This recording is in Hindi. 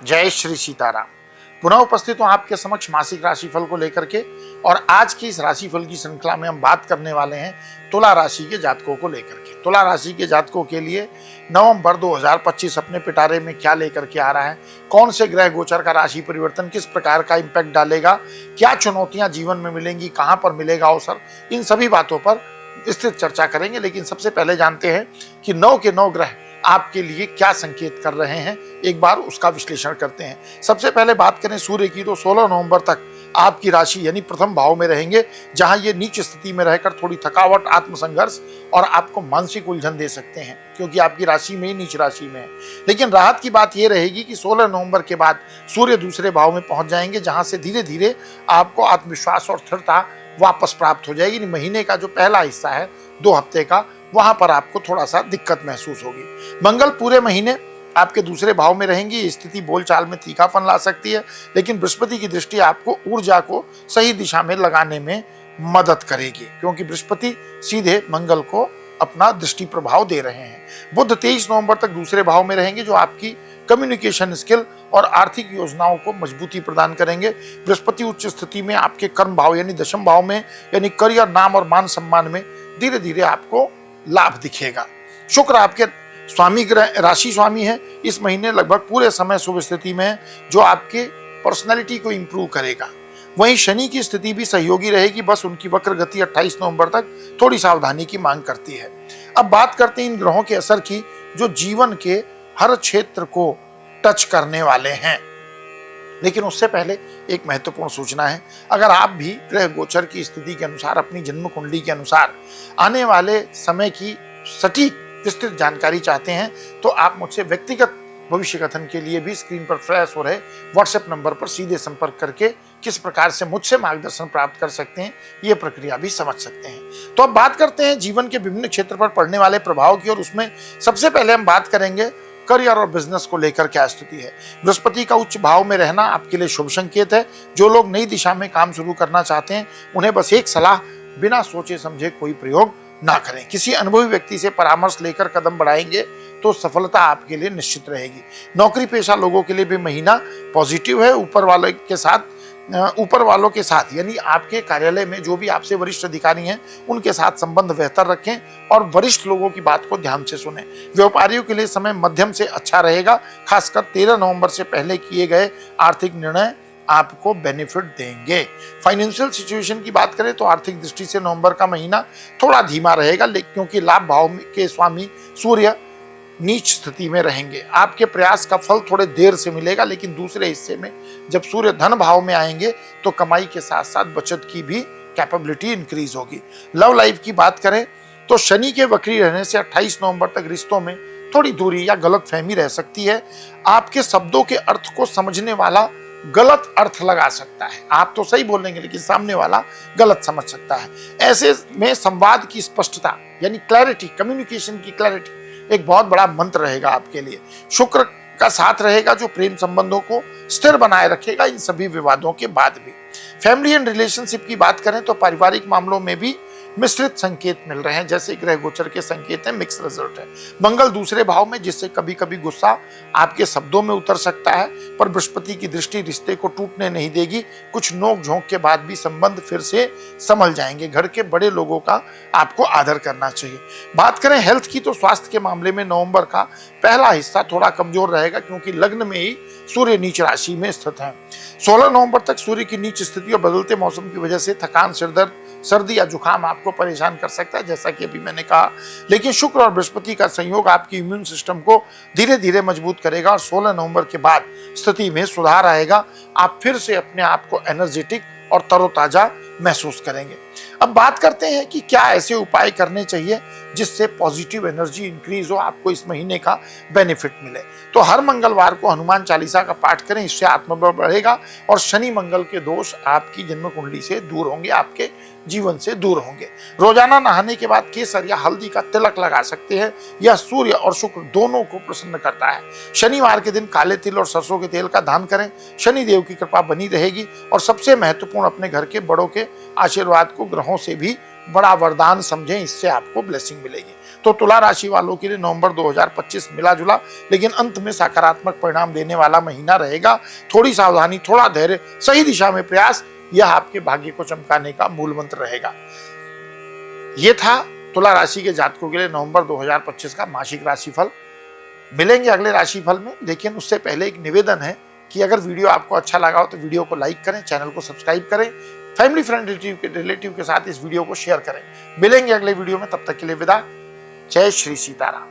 जय श्री सीताराम। पुनः उपस्थित हूं आपके समक्ष मासिक राशिफल को लेकर के। और आज की इस राशिफल की श्रृंखला में हम बात करने वाले हैं तुला राशि के जातकों को लेकर के। तुला राशि के जातकों के लिए नवंबर 2025 अपने पिटारे में क्या लेकर के आ रहा है, कौन से ग्रह गोचर का राशि परिवर्तन किस प्रकार का इम्पैक्ट डालेगा, क्या चुनौतियां जीवन में मिलेंगी, कहां पर मिलेगा अवसर, इन सभी बातों पर विस्तृत चर्चा करेंगे। लेकिन सबसे पहले जानते हैं कि 9 के 9 ग्रह आपके लिए क्या संकेत कर रहे हैं, एक बार उसका विश्लेषण करते हैं। सबसे पहले बात करें सूर्य की, तो 16 नवंबर तक आपकी राशि यानी प्रथम भाव में रहेंगे, जहां ये नीच स्थिति में रहकर थोड़ी थकावट, आत्मसंघर्ष और आपको मानसिक उलझन दे सकते हैं, क्योंकि आपकी राशि में ही नीच राशि में है। लेकिन राहत की बात यह रहेगी कि 16 नवंबर के बाद सूर्य दूसरे भाव में पहुंच जाएंगे, जहां से धीरे धीरे आपको आत्मविश्वास और स्थिरता वापस प्राप्त हो जाएगी। महीने का जो पहला हिस्सा है 2 हफ्ते का, वहां पर आपको थोड़ा सा दिक्कत महसूस होगी। मंगल पूरे महीने आपके दूसरे भाव में रहेंगी। स्थिति बोलचाल में तीखापन ला सकती है, लेकिन बृहस्पति की दृष्टि आपको ऊर्जा को सही दिशा में लगाने में मदद करेगी, क्योंकि बृहस्पति सीधे मंगल को अपना दृष्टि प्रभाव दे रहे हैं। बुध 23 नवंबर तक दूसरे भाव में रहेंगे, जो आपकी कम्युनिकेशन स्किल और आर्थिक योजनाओं को मजबूती प्रदान करेंगे। बृहस्पति उच्च स्थिति में आपके कर्म भाव यानी दशम भाव में, यानी करियर, नाम और मान सम्मान में धीरे धीरे आपको लाभ दिखेगा। शुक्र आपके स्वामी ग्रह, राशि स्वामी है, इस महीने लगभग पूरे समय शुभ स्थिति में है, जो आपके पर्सनैलिटी को इंप्रूव करेगा। वहीं शनि की स्थिति भी सहयोगी रहेगी, बस उनकी वक्र गति 28 नवंबर तक थोड़ी सावधानी की मांग करती है। अब बात करते हैं इन ग्रहों के असर की, जो जीवन के हर क्षेत्र को टच करने वाले हैं। लेकिन उससे पहले एक महत्वपूर्ण सूचना है। अगर आप भी ग्रह गोचर की स्थिति के अनुसार, अपनी जन्म कुंडली के अनुसार आने वाले समय की सटीक विस्तृत जानकारी चाहते हैं, तो आप मुझसे व्यक्तिगत भविष्य कथन के लिए भी स्क्रीन पर फ्लैश हो रहे व्हाट्सएप नंबर पर सीधे संपर्क करके किस प्रकार से मुझसे मार्गदर्शन प्राप्त कर सकते हैं, ये प्रक्रिया भी समझ सकते हैं। तो अब बात करते हैं जीवन के विभिन्न क्षेत्र पर पड़ने वाले प्रभाव की, और उसमें सबसे पहले हम बात करेंगे करियर और बिजनेस को लेकर क्या स्थिति है। बृहस्पति का उच्च भाव में रहना आपके लिए शुभ संकेत है। जो लोग नई दिशा में काम शुरू करना चाहते हैं, उन्हें बस एक सलाह, बिना सोचे समझे कोई प्रयोग ना करें। किसी अनुभवी व्यक्ति से परामर्श लेकर कदम बढ़ाएंगे तो सफलता आपके लिए निश्चित रहेगी। नौकरी पेशा लोगों के लिए भी महीना पॉजिटिव है। ऊपर वालों के साथ यानी आपके कार्यालय में जो भी आपसे वरिष्ठ अधिकारी हैं, उनके साथ संबंध बेहतर रखें और वरिष्ठ लोगों की बात को ध्यान से सुनें। व्यापारियों के लिए समय मध्यम से अच्छा रहेगा। खासकर 13 नवंबर से पहले किए गए आर्थिक निर्णय आपको बेनिफिट देंगे। फाइनेंशियल सिचुएशन की बात करें तो आर्थिक दृष्टि से नवंबर का महीना थोड़ा धीमा रहेगा, क्योंकि लाभ भाव के स्वामी सूर्य नीच स्थिति में रहेंगे। आपके प्रयास का फल थोड़े देर से मिलेगा, लेकिन दूसरे हिस्से में जब सूर्य धन भाव में आएंगे तो कमाई के साथ साथ बचत की भी कैपेबिलिटी इंक्रीज होगी। लव लाइफ की बात करें तो शनि के वक्री रहने से 28 नवंबर तक रिश्तों में थोड़ी दूरी या गलतफहमी रह सकती है। आपके शब्दों के अर्थ को समझने वाला गलत अर्थ लगा सकता है। आप तो सही बोलेंगे, लेकिन सामने वाला गलत समझ सकता है। ऐसे में संवाद की स्पष्टता यानी क्लैरिटी, कम्युनिकेशन की क्लैरिटी एक बहुत बड़ा मंत्र रहेगा आपके लिए। शुक्र का साथ रहेगा, जो प्रेम संबंधों को स्थिर बनाए रखेगा इन सभी विवादों के बाद भी। फैमिली एंड रिलेशनशिप की बात करें तो पारिवारिक मामलों में भी मिश्रित संकेत मिल रहे हैं। जैसे ग्रह गोचर के संकेत हैं, मिक्स रिजल्ट है। मंगल दूसरे भाव में, जिससे कभी कभी गुस्सा आपके शब्दों में उतर सकता है, पर बृहस्पति की दृष्टि रिश्ते को टूटने नहीं देगी। कुछ नोक झोंक के बाद भी संबंध फिर से संभल जाएंगे। घर के बड़े लोगों का आपको आदर करना चाहिए। बात करें हेल्थ की तो स्वास्थ्य के मामले में नवंबर का पहला हिस्सा थोड़ा कमजोर रहेगा, क्योंकि लग्न में ही सूर्य नीच राशि में स्थित है। 16 नवंबर तक सूर्य की नीच स्थिति और बदलते मौसम की वजह से थकान, सिरदर्द, सर्दी या जुकाम आपको परेशान कर सकता है, जैसा कि अभी मैंने कहा। लेकिन शुक्र और बृहस्पति का संयोग आपकी इम्यून सिस्टम को धीरे धीरे मजबूत करेगा और 16 नवंबर के बाद स्थिति में सुधार आएगा। आप फिर से अपने आप को एनर्जेटिक और तरोताजा महसूस करेंगे। अब बात करते हैं कि क्या ऐसे उपाय करने चाहिए जिससे पॉजिटिव एनर्जी इंक्रीज हो, आपको इस महीने का बेनिफिट मिले। तो हर मंगलवार को हनुमान चालीसा का पाठ करें, इससे आत्मबल बढ़ेगा और शनि मंगल के दोष आपकी जन्म कुंडली से दूर होंगे, आपके जीवन से दूर होंगे। रोजाना नहाने के बाद केसर या हल्दी का तिलक लगा सकते हैं। यह सूर्य और शुक्र दोनों को प्रसन्न करता है। शनिवार के दिन काले तिल और सरसों के तेल का दान करें, शनि देव की कृपा बनी रहेगी। और सबसे महत्वपूर्ण, अपने घर के बड़ों के आशीर्वाद को ग्रहों से भी बड़ा वरदान समझें, इससे आपको ब्लेसिंग मिलेगी। तो तुला राशि वालों के लिए नवंबर 2025 मिला जुला लेकिन अंत में सकारात्मक परिणाम देने वाला महीना रहेगा। थोड़ी सावधानी, थोड़ा धैर्य, सही दिशा में प्रयास, यह आपके भाग्य को चमकाने का मूल मंत्र रहेगा। यह था तुला राशि के जातकों के लिए नवंबर 2025 का मासिक राशिफल। मिलेंगे अगले राशिफल में, लेकिन उससे पहले एक निवेदन है कि अगर वीडियो आपको अच्छा लगा हो तो वीडियो को लाइक करें, चैनल को सब्सक्राइब करें, फैमिली फ्रेंड रिलेटिव के साथ इस वीडियो को शेयर करें। मिलेंगे अगले वीडियो में, तब तक के लिए विदा। जय श्री सीताराम।